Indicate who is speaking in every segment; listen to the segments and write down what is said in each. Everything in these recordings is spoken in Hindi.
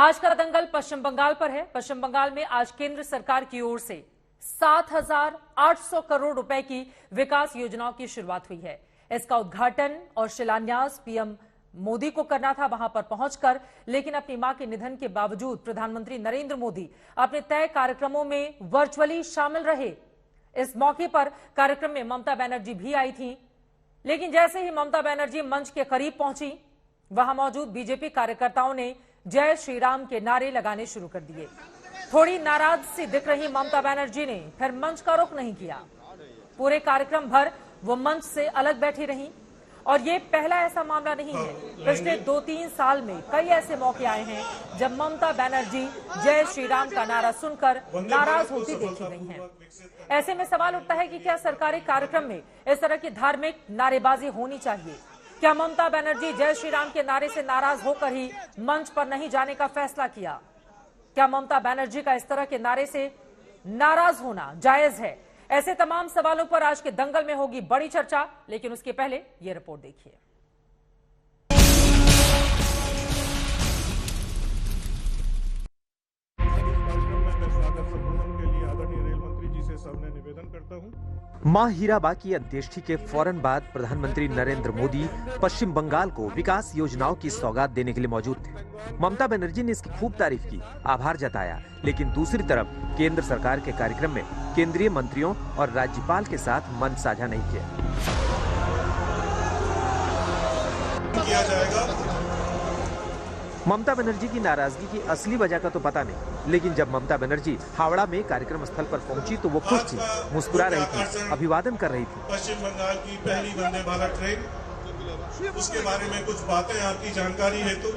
Speaker 1: आज का दंगल पश्चिम बंगाल पर है। पश्चिम बंगाल में आज केंद्र सरकार की ओर से 7,800 करोड़ रुपए की विकास योजनाओं की शुरुआत हुई है। इसका उद्घाटन और शिलान्यास पीएम मोदी को करना था वहां पर पहुंचकर, लेकिन अपनी मां के निधन के बावजूद प्रधानमंत्री नरेंद्र मोदी अपने तय कार्यक्रमों में वर्चुअली शामिल रहे। इस मौके पर कार्यक्रम में ममता बनर्जी भी आई थी, लेकिन जैसे ही ममता बनर्जी मंच के करीब पहुंची, वहां मौजूद बीजेपी कार्यकर्ताओं ने जय श्री राम के नारे लगाने शुरू कर दिए। थोड़ी नाराज सी दिख रही ममता बनर्जी ने फिर मंच का रुख नहीं किया। पूरे कार्यक्रम भर वो मंच से अलग बैठी रहीं। और ये पहला ऐसा मामला नहीं है। पिछले 2-3 साल में कई ऐसे मौके आए हैं जब ममता बनर्जी जय श्री राम का नारा सुनकर नाराज होती देखी गई हैं। ऐसे में सवाल उठता है कि क्या सरकारी कार्यक्रम में इस तरह की धार्मिक नारेबाजी होनी चाहिए? क्या ममता बनर्जी जय श्री राम के नारे से नाराज होकर ही मंच पर नहीं जाने का फैसला किया? क्या ममता बनर्जी का इस तरह के नारे से नाराज होना जायज है? ऐसे तमाम सवालों पर आज के दंगल में होगी बड़ी चर्चा, लेकिन उसके पहले ये रिपोर्ट देखिए।
Speaker 2: मां हीराबा की अंत्येष्टि के फौरन बाद प्रधानमंत्री नरेंद्र मोदी पश्चिम बंगाल को विकास योजनाओं की सौगात देने के लिए मौजूद थे। ममता बनर्जी ने इसकी खूब तारीफ की, आभार जताया, लेकिन दूसरी तरफ केंद्र सरकार के कार्यक्रम में केंद्रीय मंत्रियों और राज्यपाल के साथ मंच साझा नहीं किया जाएगा। ममता बनर्जी की नाराजगी की असली वजह का तो पता नहीं, लेकिन जब ममता बनर्जी हावड़ा में कार्यक्रम स्थल पर पहुंची तो वो खुश थी, मुस्कुरा रही थी, अभिवादन कर रही थी।
Speaker 3: पश्चिम बंगाल की पहली वंदे भारत ट्रेन, उसके बारे में कुछ बातें आपकी जानकारी है तो?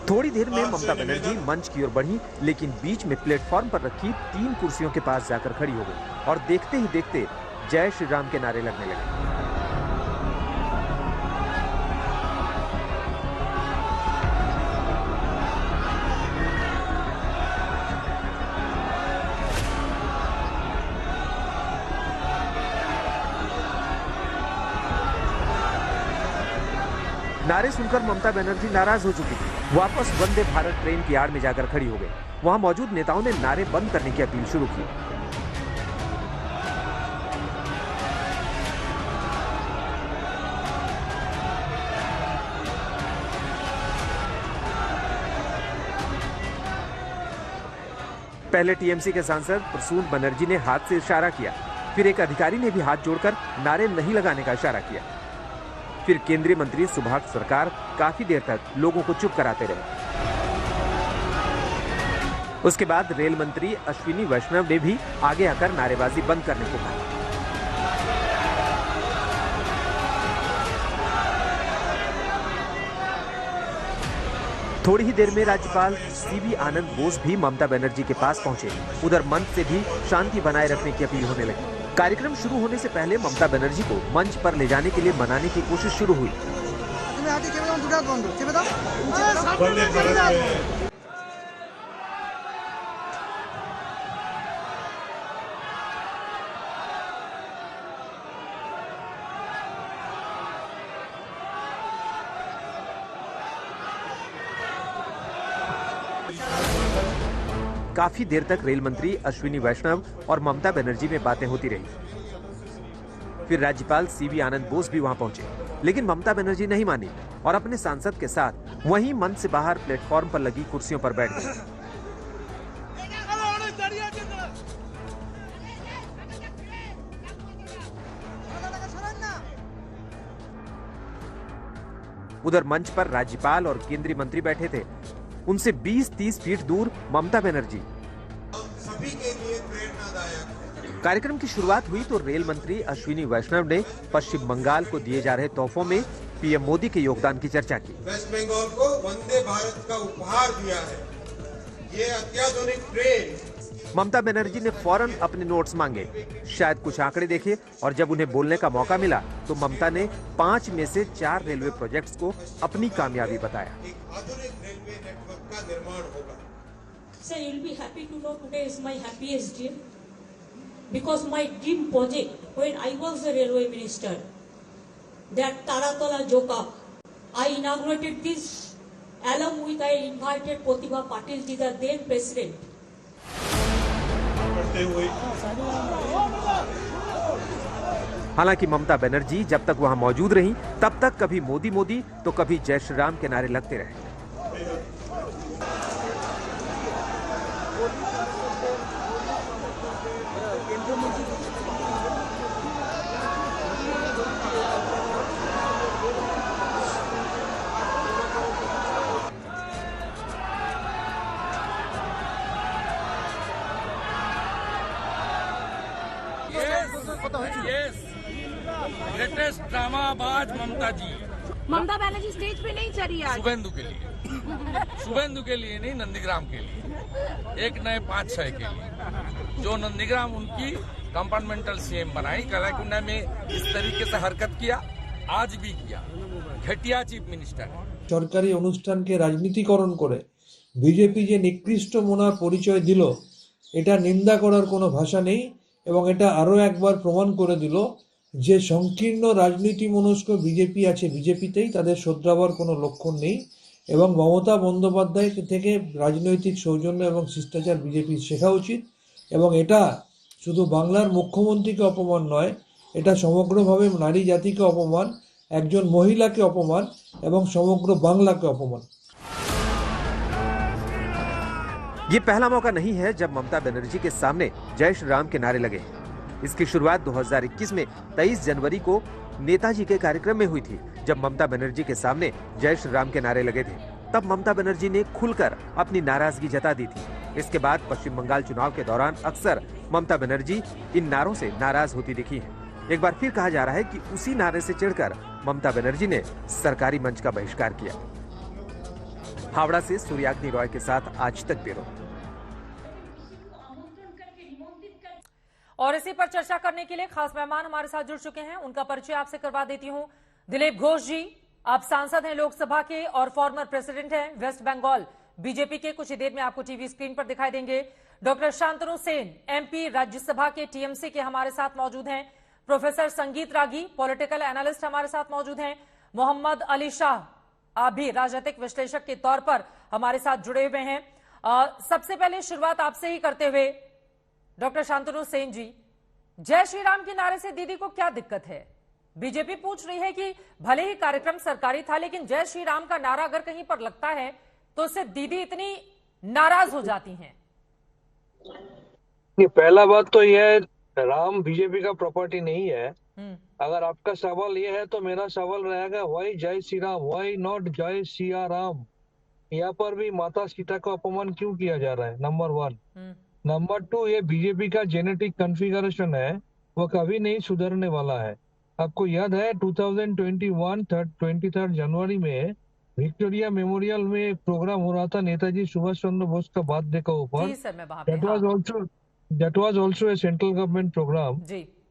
Speaker 2: थोड़ी देर में ममता बनर्जी मंच की ओर बढ़ी, लेकिन बीच में प्लेटफॉर्म पर रखी 3 कुर्सियों के पास जाकर खड़ी हो गई और देखते ही देखते जय श्री राम के नारे लगने लगे। नारे सुनकर ममता बनर्जी नाराज हो चुकी थी। वापस वंदे भारत ट्रेन की आड़ में जाकर खड़ी हो गई। वहां मौजूद नेताओं ने नारे बंद करने की अपील शुरू की। पहले टीएमसी के सांसद प्रसून बनर्जी ने हाथ से इशारा किया, फिर एक अधिकारी ने भी हाथ जोड़कर नारे नहीं लगाने का इशारा किया। फिर केंद्रीय मंत्री सुभाष सरकार काफी देर तक लोगों को चुप कराते रहे। उसके बाद रेल मंत्री अश्विनी वैष्णव ने भी आगे आकर नारेबाजी बंद करने को कहा। थोड़ी ही देर में राज्यपाल सीवी आनंद बोस भी ममता बनर्जी के पास पहुंचे। उधर मंच से भी शांति बनाए रखने की अपील होने लगी। कार्यक्रम शुरू होने से पहले ममता बनर्जी को मंच पर ले जाने के लिए मनाने की कोशिश शुरू हुई। काफी देर तक रेल मंत्री अश्विनी वैष्णव और ममता बनर्जी में बातें होती रही। फिर राज्यपाल सीवी आनंद बोस भी वहां पहुंचे, लेकिन ममता बनर्जी नहीं मानी और अपने सांसद के साथ वहीं मंच से बाहर प्लेटफॉर्म पर लगी कुर्सियों पर बैठ गई। उधर मंच पर राज्यपाल और केंद्रीय मंत्री बैठे थे। उनसे 20-30 फीट दूर ममता बनर्जी।
Speaker 3: सभी के लिए प्रेरणादायक।
Speaker 2: कार्यक्रम की शुरुआत हुई तो रेल मंत्री अश्विनी वैष्णव ने पश्चिम बंगाल को दिए जा रहे तोहफों में पीएम मोदी के योगदान की चर्चा की।
Speaker 3: वेस्ट बंगाल को वंदे भारत का उपहार दिया है। ये अत्याधुनिक ट्रेन।
Speaker 2: ममता बनर्जी ने फौरन अपने नोट्स मांगे, शायद कुछ आंकड़े देखे, और जब उन्हें बोलने का मौका मिला तो ममता ने 5 में से 4 रेलवे प्रोजेक्ट्स को अपनी कामयाबी बताया।
Speaker 3: एक आधुनिक रेलवे नेटवर्क का निर्माण होगा।
Speaker 4: Sir, you'll be happy to know today is my happiest day because my dream project when I was the railway minister, that Taratala Joka, I inaugurated this Along with I invited Pratibha Patil ji, the then president.
Speaker 3: करते हुए
Speaker 2: हालांकि ममता बनर्जी जब तक वहां मौजूद रहीं, तब तक कभी मोदी मोदी तो कभी जय श्री राम के नारे लगते रहे।
Speaker 5: ग्रेटेस्ट ड्रामाबाज ममता जी।
Speaker 6: ममता बनर्जी स्टेज पे नहीं चढ़ी आज।
Speaker 5: शुभेंदु के लिए नहीं, नंदीग्राम के लिए, एक नए 5-6 के लिए, जो नंदीग्राम उनकी कंपार्टमेंटल सीएम बनाई। कलाकुंडा में इस तरीके से हरकत किया, आज भी किया। घटिया चीफ मिनिस्टर
Speaker 7: সরকারি অনুষ্ঠানকে রাজনীতিকরণ করে বিজেপি যে নিকৃষ্ট মনার পরিচয় দিল, এটা নিন্দা করার কোনো ভাষা নেই এবং এটা আরো একবার প্রমাণ করে দিল যে সংকীর্ণ রাজনীতি মনস্ক বিজেপি আছে, বিজেপিতেই তাদের শোধরাবার কোনো লক্ষণ নেই এবং মমতা বন্দ্যোপাধ্যায় থেকে রাজনৈতিক সৌজন্য এবং শিষ্টাচার বিজেপি শেখা উচিত। এবং এটা শুধু বাংলার মুখ্যমন্ত্রীকে অপমান নয়, এটা সমগ্রভাবে নারী জাতিকে অপমান, একজন মহিলাকে অপমান এবং সমগ্র বাংলাকে অপমান।
Speaker 2: ये पहला मौका नहीं है जब ममता बनर्जी के सामने जय श्री राम के नारे लगे। इसकी शुरुआत 2021 में 23 जनवरी को नेताजी के कार्यक्रम में हुई थी, जब ममता बनर्जी के सामने जय श्री राम के नारे लगे थे। तब ममता बनर्जी ने खुलकर अपनी नाराजगी जता दी थी। इसके बाद पश्चिम बंगाल चुनाव के दौरान अक्सर ममता बनर्जी इन नारों से नाराज होती दिखी हैं। एक बार फिर कहा जा रहा है कि उसी नारे से चिढ़कर ममता बनर्जी ने सरकारी मंच का बहिष्कार किया। हावड़ा से सूर्याग्नि रॉय के साथ आज तक ब्यूरो।
Speaker 1: और इसी पर चर्चा करने के लिए खास मेहमान हमारे साथ जुड़ चुके हैं, उनका परिचय आपसे करवा देती हूं। दिलीप घोष जी, आप सांसद हैं लोकसभा के और फॉर्मर प्रेसिडेंट हैं वेस्ट बंगाल बीजेपी के। कुछ ही देर में आपको टीवी स्क्रीन पर दिखाई देंगे। डॉक्टर शांतनु सेन, एमपी राज्यसभा के टीएमसी के हमारे साथ मौजूद हैं। प्रोफेसर संगीत रागी, पॉलिटिकल एनालिस्ट हमारे साथ मौजूद हैं। मोहम्मद अली शाह, आप भी राजनीतिक विश्लेषक के तौर पर हमारे साथ जुड़े हुए हैं। सबसे पहले शुरुआत आपसे ही करते हुए डॉक्टर शांतनु सेन जी, जय श्री राम के नारे से दीदी को क्या दिक्कत है? बीजेपी पूछ रही है कि भले ही कार्यक्रम सरकारी था, लेकिन जय श्री राम का नारा अगर कहीं पर लगता है तो उससे दीदी इतनी नाराज हो जाती हैं।
Speaker 8: पहला बात तो यह है, राम बीजेपी का प्रॉपर्टी नहीं है। अगर आपका सवाल ये है तो मेरा सवाल रहेगा, वाई जय श्री राम, वाई नॉट जय सिया राम? यहाँ पर भी माता सीता का अपमान क्यों किया जा रहा है? नंबर 1। नंबर 2, ये बीजेपी का जेनेटिक कॉन्फ़िगरेशन है, वो कभी नहीं सुधरने वाला है। आपको याद है 23 जनवरी में विक्टोरिया मेमोरियल में एक प्रोग्राम हो रहा था नेताजी सुभाष चंद्र बोस का बर्थडे के ऊपर। That was also a central government programme.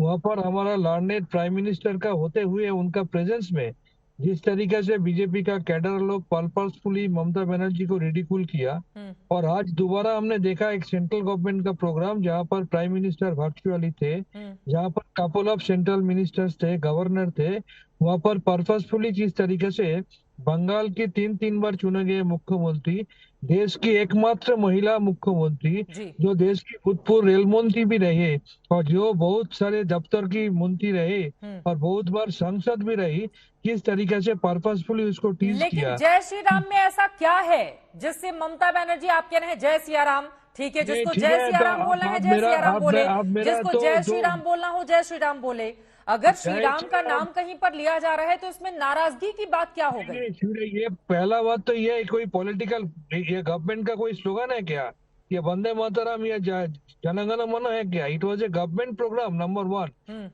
Speaker 8: वहाँ पर हमारा लर्नेड प्राइम मिनिस्टर का होते हुए उनका प्रेजेंस में जिस तरीके से बीजेपी का कैडर लोग पर्पसफुली ममता बनर्जी को रिडिक्यूल किया, और आज दोबारा हमने देखा एक सेंट्रल गवर्नमेंट का प्रोग्राम जहां पर प्राइम मिनिस्टर वर्चुअली थे, जहां पर कपल ऑफ सेंट्रल मिनिस्टर्स थे, गवर्नर थे, वहां पर पर्पसफुली जिस तरीके से बंगाल की 3 बार चुने गए मुख्यमंत्री, देश की एकमात्र महिला मुख्यमंत्री, जो देश की भूतपूर्व रेल मंत्री भी रहे और जो बहुत सारे दफ्तर की मंत्री रहे और बहुत बार सांसद भी रही, किस तरीके से पर्पसफुली उसको टीज किया।
Speaker 1: लेकिन जय श्री राम में ऐसा क्या है जिससे ममता बनर्जी, आप कह रहे हैं जय सिया राम, ठीक है, जिसको जय सिया राम बोलना है जय सिया राम बोले, जिसको जय श्री राम बोलना हो जय श्री राम बोले। अगर श्री राम का नाम कहीं पर लिया जा रहा है तो इसमें नाराजगी की बात क्या हो गई?
Speaker 8: ये पहला बात तो ये कोई पॉलिटिकल, ये गवर्नमेंट का कोई स्लोगन है क्या? ये वंदे मातरम या जनगण मन है क्या? It was a government programme, number 1।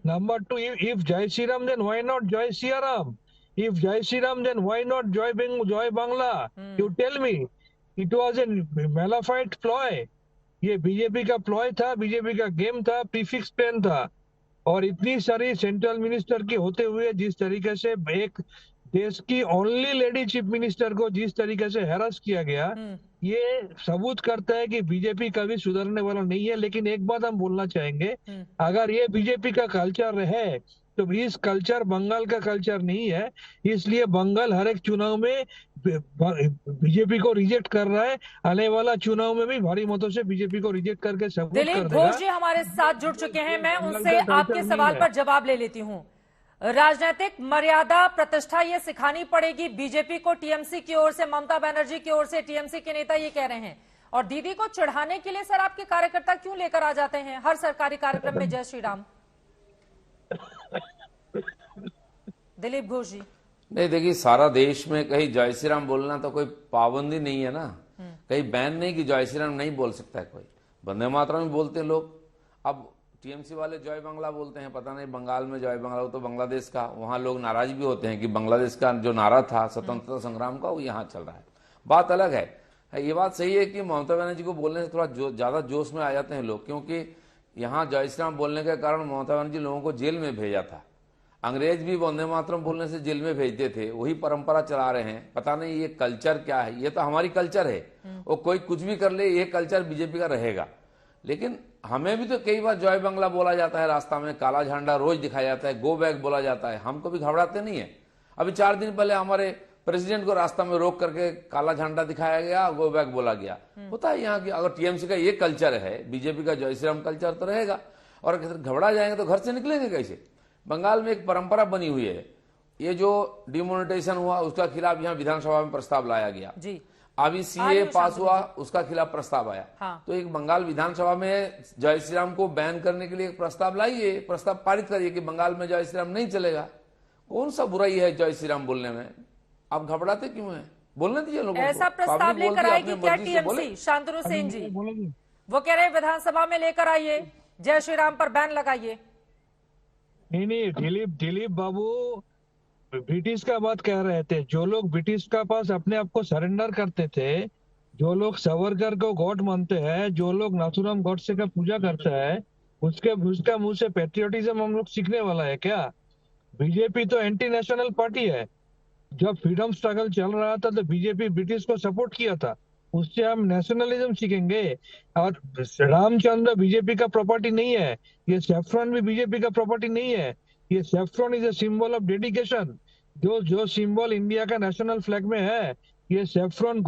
Speaker 8: Number 2, if Jai Shri Ram then why not Jai Siya Ram? If Jai Shri Ram then why not Jai Bangla? You tell me. It was a malafide ploy. ये बीजेपी का प्लॉय था, बीजेपी का गेम था, प्रीफिक्स प्लान था। और इतनी सारी सेंट्रल मिनिस्टर के होते हुए जिस तरीके से एक देश की ओनली लेडी चीफ मिनिस्टर को जिस तरीके से हैरास किया गया, ये सबूत करता है कि बीजेपी कभी सुधरने वाला नहीं है। लेकिन एक बात हम बोलना चाहेंगे, अगर ये बीजेपी का कल्चर है तो इस कल्चर बंगाल का कल्चर नहीं है, इसलिए बंगाल हर एक चुनाव में बीजेपी को रिजेक्ट कर रहा है। आने वाला चुनाव में भी भारी मतों से बीजेपी को रिजेक्ट करके सपोर्ट कर
Speaker 1: दिलीप
Speaker 8: देगा।
Speaker 1: घोष जी हमारे साथ जुड़ चुके हैं, मैं उनसे आपके सवाल पर जवाब ले लेती हूं। राजनीतिक मर्यादा प्रतिष्ठा ये सिखानी पड़ेगी बीजेपी को, टीएमसी की ओर से, ममता बनर्जी की ओर से टीएमसी के नेता ये कह रहे हैं। और दीदी को चिढ़ाने के लिए सर आपके कार्यकर्ता क्यों लेकर आ जाते हैं हर सरकारी कार्यक्रम में जय श्री राम? दिलीप घोष जी।
Speaker 9: नहीं देखिए, सारा देश में कहीं जय श्री राम बोलना तो कोई पाबंदी नहीं है ना, कहीं बैन नहीं कि जय श्री राम नहीं बोल सकता है कोई। वंदे मातरम में बोलते हैं लोग। अब टीएमसी वाले जय बांग्ला बोलते हैं, पता नहीं बंगाल में जय बांग्ला, वो तो बांग्लादेश का, वहां लोग नाराज भी होते हैं कि बांग्लादेश का जो नारा था स्वतंत्रता संग्राम का वो यहाँ चल रहा है, बात अलग है। ये बात सही है कि ममता बनर्जी को बोलने से थोड़ा ज्यादा जोश में आ जाते हैं लोग, क्योंकि यहाँ जय श्री राम बोलने के कारण ममता बनर्जी लोगों को जेल में भेजा था। अंग्रेज भी वंदे मातरम बोलने से जेल में भेजते थे, वही परंपरा चला रहे हैं। पता नहीं ये कल्चर क्या है, ये तो हमारी कल्चर है, वो कोई कुछ भी कर ले ये कल्चर बीजेपी का रहेगा। लेकिन हमें भी तो कई बार जय बांग्ला बोला जाता है, रास्ता में काला झंडा रोज दिखाया जाता है, गो बैक बोला जाता है, हमको भी घबराते नहीं है। अभी 4 दिन पहले हमारे प्रेसिडेंट को रास्ता में रोक करके काला झंडा दिखाया गया, गो बैक बोला गया। होता है यहाँ की। अगर टीएमसी का ये कल्चर है, बीजेपी का जय श्री राम कल्चर तो रहेगा। और घबरा जाएंगे तो घर से निकलेंगे कैसे? बंगाल में एक परंपरा बनी हुई है, ये जो डिमोनेटाइजेशन हुआ उसका खिलाफ यहाँ विधानसभा में प्रस्ताव लाया गया जी। अभी सीए पास हुआ, उसका खिलाफ प्रस्ताव आया। हाँ। तो एक बंगाल विधानसभा में जय श्री राम को बैन करने के लिए एक प्रस्ताव लाइए, प्रस्ताव पारित करिए कि बंगाल में जय श्री राम नहीं चलेगा। कौन सा बुराई है जय श्री राम बोलने में? आप घबराते क्यों हैं? बोलने दीजिए लोगों को।
Speaker 1: ऐसा प्रस्ताव लेकर आएगी क्या टीएमसी? शांतनु सेन जी वो कह रहे हैं विधानसभा में लेकर आइए, जय श्री राम पर बैन लगाइए।
Speaker 8: नहीं, दिलीप बाबू ब्रिटिश का बात कह रहे थे। जो लोग ब्रिटिश का पास अपने आप को सरेंडर करते थे, जो लोग सावरकर को गॉड मानते हैं, जो लोग नाथुराम गॉडसे का पूजा करते हैं, उसका मुंह से पेट्रियोटिज्म हम लोग सीखने वाला है क्या? बीजेपी तो एंटी नेशनल पार्टी है। जब फ्रीडम स्ट्रगल चल रहा था तो बीजेपी ब्रिटिश को सपोर्ट किया था, उससे हम नेशनलिज्म सीखेंगे। और रामचंद्र बीजेपी का प्रॉपर्टी नहीं है, ये सेफ्रॉन भी बीजेपी का प्रॉपर्टी नहीं है। ये saffron is a symbol of dedication. जो सिंबल इंडिया का नेशनल फ्लैग में है, ये सेफ्रॉन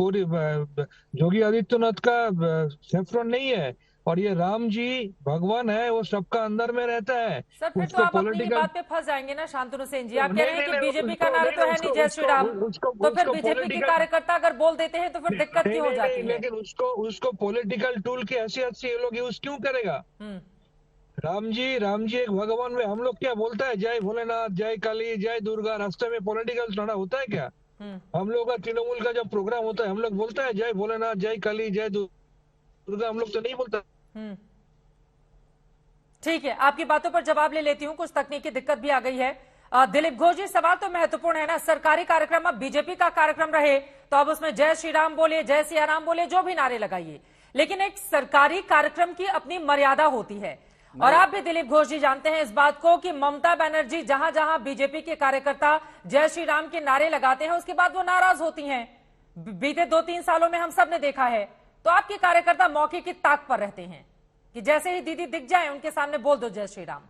Speaker 8: योगी आदित्यनाथ का सेफ्रॉन नहीं है। और ये राम जी भगवान है, वो सबका अंदर में रहता है।
Speaker 1: सर फिर तो आप अपनी बात पे फंस जाएंगे ना शांतनु सेन जी। आप कह रहे हैं कि बीजेपी का नारा तो है नहीं जय श्री राम, तो फिर बीजेपी के कार्यकर्ता अगर बोल देते हैं तो फिर दिक्कत क्यों हो जाती है?
Speaker 8: लेकिन उसको पॉलिटिकल टूल की हैसियत से ये लोग यूज क्यों करेगा? राम जी एक भगवान में हम लोग क्या बोलता है, जय भोलेनाथ, जय काली, जय दुर्गा। रास्ते में पॉलिटिकल लड़ा होता है क्या? हम लोग का तृणमूल का जब प्रोग्राम होता है हम लोग बोलता है जय भोलेनाथ, जय काली, जय दुर्गा, हम लोग तो नहीं बोलता।
Speaker 1: ठीक है, आपकी बातों पर जवाब ले लेती हूं, कुछ तकनीकी दिक्कत भी आ गई है। दिलीप घोष जी सवाल तो महत्वपूर्ण है ना, सरकारी कार्यक्रम अब बीजेपी का कार्यक्रम रहे तो अब उसमें जय श्री राम बोले, जय सिया राम बोले, जो भी नारे लगाइए, लेकिन एक सरकारी कार्यक्रम की अपनी मर्यादा होती है। और आप भी दिलीप घोष जी जानते हैं इस बात को कि ममता बनर्जी जहां जहां बीजेपी के कार्यकर्ता जय श्री राम के नारे लगाते हैं उसके बाद वो नाराज होती हैं। बीते 2-3 सालों में हम सब ने देखा है। तो आपके कार्यकर्ता मौके की ताक पर रहते हैं कि जैसे ही दीदी दिख जाए उनके सामने बोल दो जय श्री राम।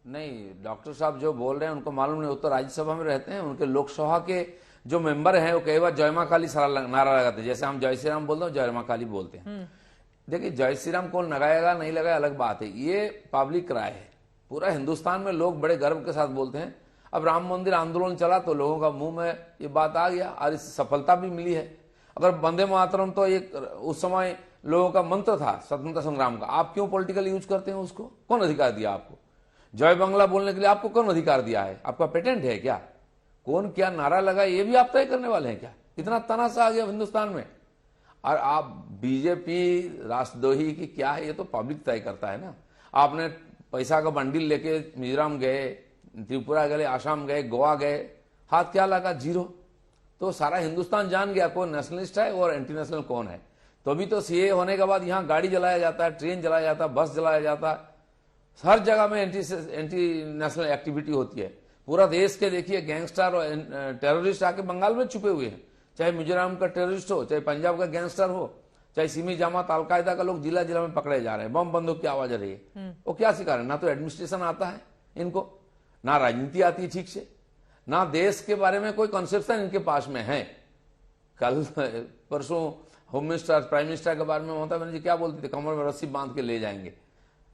Speaker 9: नहीं, डॉक्टर साहब जो बोल रहे हैं उनको मालूम नहीं, वो तो राज्यसभा में रहते हैं, उनके लोकसभा के जो मेंबर हैं वो कई बार जय मां काली नारा लगाते हैं। जैसे हम जय श्री राम बोलते हैं, जय मां काली बोलते हैं। देखिए, जय श्री राम कौन लगाएगा नहीं लगाएगा अलग बात है, ये पब्लिक राय है। पूरा हिंदुस्तान में लोग बड़े गर्व के साथ बोलते हैं। अब राम मंदिर आंदोलन चला तो लोगों का मुंह में ये बात आ गया और इससे सफलता भी मिली है। अगर वंदे मातरम तो एक उस समय लोगों का मंत्र था स्वतंत्रता संग्राम का, आप क्यों पॉलिटिकल यूज करते हैं उसको? कौन अधिकार दिया आपको? जय बांग्ला बोलने के लिए आपको कौन अधिकार दिया है? आपका पेटेंट है क्या? कौन क्या नारा लगा ये भी आप तय करने वाले हैं क्या? इतना तनासा आ गया हिंदुस्तान में। और आप बीजेपी राष्ट्रद्रोही की क्या है ये तो पब्लिक तय करता है ना। आपने पैसा का बंडल लेके मिजोरम गए, त्रिपुरा गए, आसाम गए, गोवा गए, हाथ क्या लगा? 0। तो सारा हिंदुस्तान जान गया कौन नेशनलिस्ट है और एंटी नेशनल कौन है। तो अभी तो सीए होने के बाद यहाँ गाड़ी जलाया जाता है, ट्रेन जलाया जाता है, बस जलाया जाता है, हर जगह में एंटी नेशनल एक्टिविटी होती है। पूरा देश के देखिए गैंगस्टर और टेररिस्ट आके बंगाल में छुपे हुए हैं, चाहे मिजोरम का टेररिस्ट हो, चाहे पंजाब का गैंगस्टर हो, चाहे सिमी जमात अलकायदा का लोग जिला जिला में पकड़े जा रहे हैं, बम बंदूक की आवाज आ रही है। वो क्या सिखा रहे हैं? ना तो एडमिनिस्ट्रेशन आता है इनको, ना राजनीति आती है ठीक से, ना देश के बारे में कोई कंसेप्शन इनके पास में है। कल परसों होम मिनिस्टर, प्राइम मिनिस्टर के बारे में ममता बनर्जी क्या बोलती थी? कमर में रस्सी बांध के ले जाएंगे।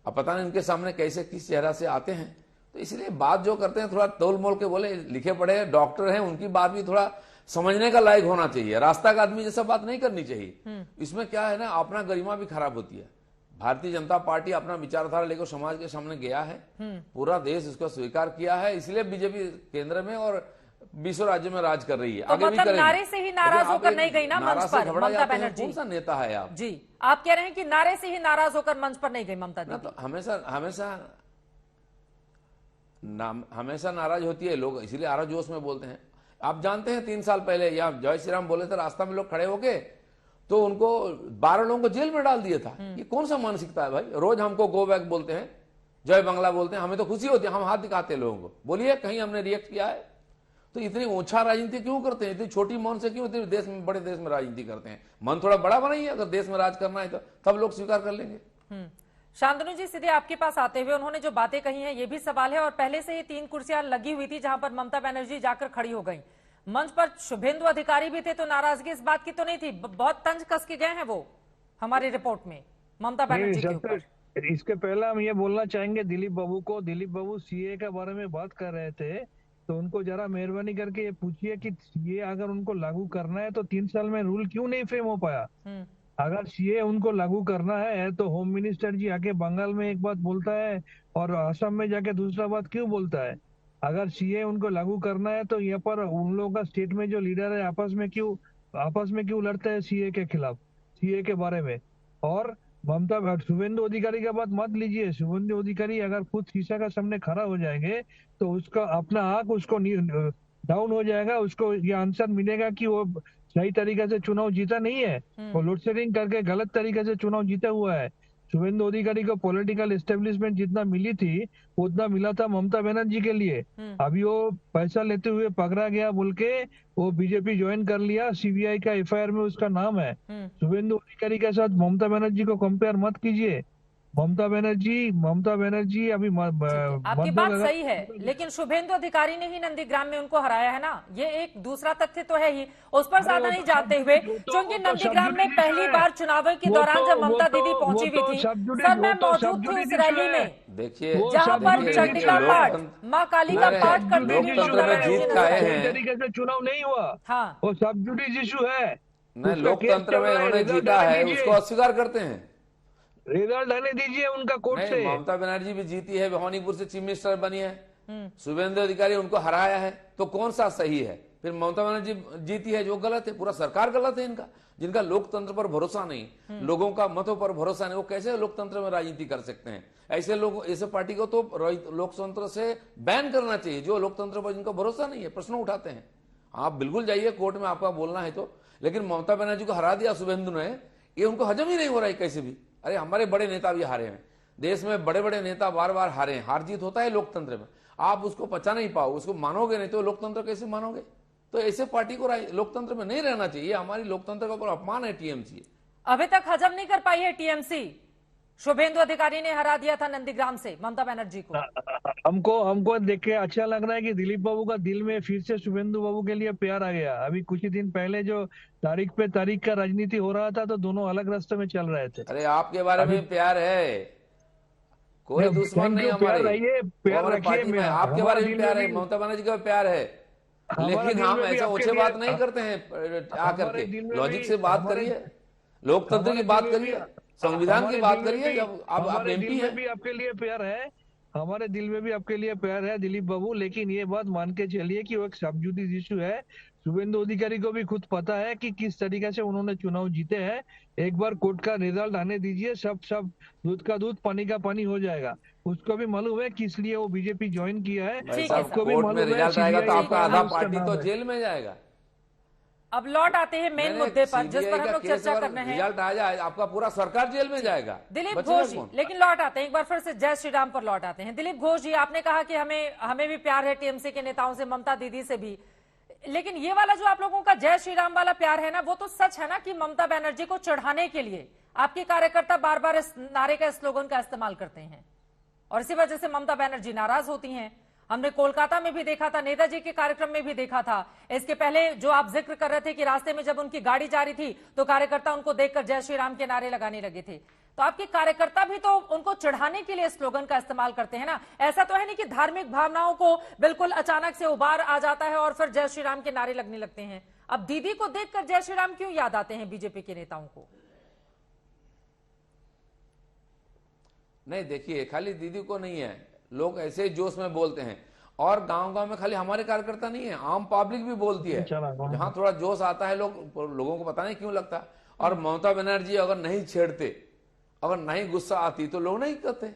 Speaker 9: अब पता नहीं इनके सामने कैसे किस चेहरा से आते हैं। तो इसलिए बात जो करते हैं थोड़ा तोल मोल के बोले, लिखे पढ़े डॉक्टर हैं, उनकी बात भी थोड़ा समझने का लायक होना चाहिए। रास्ता का आदमी जैसा बात नहीं करनी चाहिए। इसमें क्या है ना, अपना गरिमा भी खराब होती है। भारतीय जनता पार्टी अपना विचारधारा लेकर समाज के सामने गया है, पूरा देश इसको स्वीकार किया है, इसलिए बीजेपी केंद्र में और 20 राज्यों में राज कर रही है।
Speaker 1: तो
Speaker 9: आगे
Speaker 1: मतलब
Speaker 9: भी करेगी।
Speaker 1: नारे से ही नाराज होकर नहीं गई ना मंच पर ममता बनर्जी?
Speaker 9: कौन सा नेता है आप?
Speaker 1: जी, आप कह रहे हैं कि नारे से ही नाराज होकर मंच पर नहीं गई ममता
Speaker 9: ना,
Speaker 1: दीदी?
Speaker 9: तो हमेशा नाराज होती है लोग, इसीलिए आरा जोश में बोलते हैं। आप जानते हैं 3 साल पहले यहाँ जय श्री राम बोले थे, रास्ता में लोग खड़े होके तो उनको 12 लोगों को जेल में डाल दिया था। ये कौन सा मानसिकता है भाई? रोज हमको गो बैक बोलते हैं, जय बांग्ला बोलते हैं, हमें तो खुशी होती है, हम हाथ दिखाते हैं लोगों को। बोलिए कहीं हमने रिएक्ट किया है? तो इतनी ऊंचा राजनीति क्यों करते हैं? इतनी छोटी मन से क्यों इतने देश में, बड़े देश में राजनीति करते हैं? मन थोड़ा बड़ा बनाइए, अगर देश में राज करना है तो तब लोग स्वीकार कर लेंगे।
Speaker 1: शांतनु जी, सीधे आपके पास आते हुए उन्होंने जो बातें कही हैं ये भी सवाल है, और पहले से ही 3 कुर्सियां लगी हुई थी जहां पर ममता बनर्जी जाकर खड़ी हो गई। मंच पर शुभेंदु अधिकारी भी थे, तो नाराजगी इस बात की तो नहीं थी? बहुत तंज कस के गए हैं वो हमारी रिपोर्ट में ममता बनर्जी के ऊपर।
Speaker 8: इसके पहले हम ये बोलना चाहेंगे दिलीप बाबू को। दिलीप बाबू सीए के बारे में बात कर रहे थे, तो उनको जरा मेहरबानी करके ये पूछिए कि सीए अगर उनको लागू करना है तो 3 साल में रूल क्यों नहीं फ्रेम हो पाया? अगर सीए उनको लागू करना है तो होम मिनिस्टर जी आके बंगाल में एक बात बोलता है और असम में जाके दूसरा बात क्यों बोलता है? अगर सीए उनको लागू करना है तो यहाँ पर उन लोगों का स्टेट में जो लीडर है आपस में क्यों लड़ते हैं सीए के खिलाफ, सीए के बारे में? और ममता, शुभेंदु अधिकारी का बात मत लीजिए। शुभेंदु अधिकारी अगर खुद शीशा का सामने खड़ा हो जाएंगे तो उसका अपना आंख उसको डाउन हो जाएगा, उसको ये आंसर मिलेगा कि वो सही तरीके से चुनाव जीता नहीं है, वो लोड शेडिंग करके गलत तरीके से चुनाव जीता हुआ है। शुभेंदु अधिकारी को पॉलिटिकल एस्टेब्लिशमेंट जितना मिली थी उतना मिला था ममता बनर्जी के लिए। अभी वो पैसा लेते हुए पकड़ा गया बोल के वो बीजेपी ज्वाइन कर लिया, सीबीआई का एफआईआर में उसका नाम है। शुभेंदु अधिकारी के साथ ममता बनर्जी को कंपेयर मत कीजिए। ममता बनर्जी अभी
Speaker 1: आपकी बात सही है, लेकिन शुभेंदु अधिकारी ने ही नंदीग्राम में उनको हराया है ना, ये एक दूसरा तथ्य तो है ही। उस पर ज्यादा नहीं जाते हुए, क्योंकि नंदीग्राम में पहली बार चुनाव के दौरान जब ममता दीदी पहुंची हुई थी, सर मैं मौजूद थी उस रैली में,
Speaker 9: देखिए
Speaker 1: जहां पर चंडिका पाठ, माँ काली का पाठ करते हुए
Speaker 8: तरीके से चुनाव नहीं हुआ।
Speaker 1: हाँ,
Speaker 8: वो सब्जुडिस इशू है।
Speaker 9: लोकतंत्र में उन्होंने जीता है, उसको अस्वीकार करते हैं।
Speaker 8: रिजल्ट आने दीजिए उनका कोर्ट से।
Speaker 9: ममता बनर्जी भी जीती है, भवानीपुर से चीफ मिनिस्टर बनी है, शुभेंदु अधिकारी उनको हराया है, तो कौन सा सही है? फिर ममता बनर्जी जीती है जो गलत है, पूरा सरकार गलत है इनका। जिनका लोकतंत्र पर भरोसा नहीं, लोगों का मतों पर भरोसा नहीं, वो कैसे लोकतंत्र में राजनीति कर सकते हैं? ऐसे लोग, ऐसे पार्टी को तो लोकतंत्र से बैन करना चाहिए, जो लोकतंत्र पर जिनको भरोसा नहीं है, प्रश्न उठाते हैं। आप बिल्कुल जाइए कोर्ट में, आपका बोलना है तो। लेकिन ममता बनर्जी को हरा दिया शुभेंदु ने, ये उनको हजम ही नहीं हो रहा है कैसे भी। अरे हमारे बड़े नेता भी हारे हैं, देश में बड़े बड़े नेता बार बार हारे हैं। हार जीत होता है लोकतंत्र में, आप उसको पचा नहीं पाओ, उसको मानोगे नहीं तो लोकतंत्र कैसे मानोगे? तो ऐसे पार्टी को लोकतंत्र में नहीं रहना चाहिए। हमारी लोकतंत्र का ऊपर अपमान है टीएमसी।
Speaker 1: अभी तक हजम नहीं कर पाई है टीएमसी। शुभेंदु अधिकारी ने हरा दिया था नंदीग्राम से ममता बनर्जी को।
Speaker 8: हमको देख के अच्छा लग रहा है कि दिलीप बाबू का दिल में फिर से शुभेंदु बाबू के लिए प्यार आ गया। अभी कुछ ही दिन पहले जो तारीख पे तारीख का राजनीति हो रहा था तो दोनों अलग रास्ते में चल रहे थे।
Speaker 9: अरे आपके बारे में प्यार है, कोई दुश्मन नहीं हमारे,
Speaker 8: प्यार
Speaker 9: रखिए। आपके बारे में प्यार है, ममता बनर्जी का प्यार है, लेकिन हम ऐसा ऊंचे बात नहीं करते हैं। आकर के लॉजिक से बात करिए, लोकतंत्र की बात करिए, संविधान की बात करिए। जब आप एमपी हैं,
Speaker 8: आपके लिए प्यार है, हमारे दिल में भी आपके लिए प्यार है दिलीप बाबू। लेकिन ये बात मान के चलिए कि वो एक सब्जुडिस इशू है। शुभेंदु अधिकारी को भी खुद पता है कि किस तरीके से उन्होंने चुनाव जीते हैं। एक बार कोर्ट का रिजल्ट आने दीजिए, सब दूध का दूध पानी का पानी हो जाएगा। उसको भी मालूम है किस लिए वो बीजेपी ज्वाइन किया है।
Speaker 9: सबको भी मालूम है। रिजल्ट आएगा तो आपका आधा पार्टी तो जेल में जाएगा।
Speaker 1: अब लौट आते हैं मेन मुद्दे पर जिस पर हम लोग चर्चा कर रहे हैं।
Speaker 9: रिजल्ट आ जाए आपका पूरा सरकार जेल में जाएगा।
Speaker 1: दिलीप घोष जी, लेकिन लौट आते हैं एक बार फिर से जय श्री राम पर लौट आते हैं। दिलीप घोष जी, आपने कहा कि हमें भी प्यार है टीएमसी के नेताओं से, ममता दीदी से भी। लेकिन ये वाला जो आप लोगों का जय श्री राम वाला प्यार है ना, वो तो सच है ना कि ममता बनर्जी को चढ़ाने के लिए आपके कार्यकर्ता बार बार इस नारे का, स्लोगन का इस्तेमाल करते हैं और इसी वजह से ममता बनर्जी नाराज होती हैं। हमने कोलकाता में भी देखा था, नेताजी के कार्यक्रम में भी देखा था। इसके पहले जो आप जिक्र कर रहे थे कि रास्ते में जब उनकी गाड़ी जा रही थी तो कार्यकर्ता उनको देखकर जय श्री राम के नारे लगाने लगे थे। तो आपके कार्यकर्ता भी तो उनको चढ़ाने के लिए स्लोगन का इस्तेमाल करते हैं ना। ऐसा तो है नहीं कि धार्मिक भावनाओं को बिल्कुल अचानक से उबार आ जाता है और फिर जय श्री राम के नारे लगने लगते हैं। अब दीदी को देखकर जय श्री राम क्यों याद आते हैं बीजेपी के नेताओं को?
Speaker 9: नहीं, देखिए, खाली दीदी को नहीं है, लोग ऐसे ही जोश में बोलते हैं। और गांव-गांव में खाली हमारे कार्यकर्ता नहीं है, आम पब्लिक भी बोलती है। जहां थोड़ा जोश आता है लोगों को पता नहीं क्यों लगता। और ममता बनर्जी अगर नहीं छेड़ते, अगर नहीं गुस्सा आती तो लोग नहीं करते।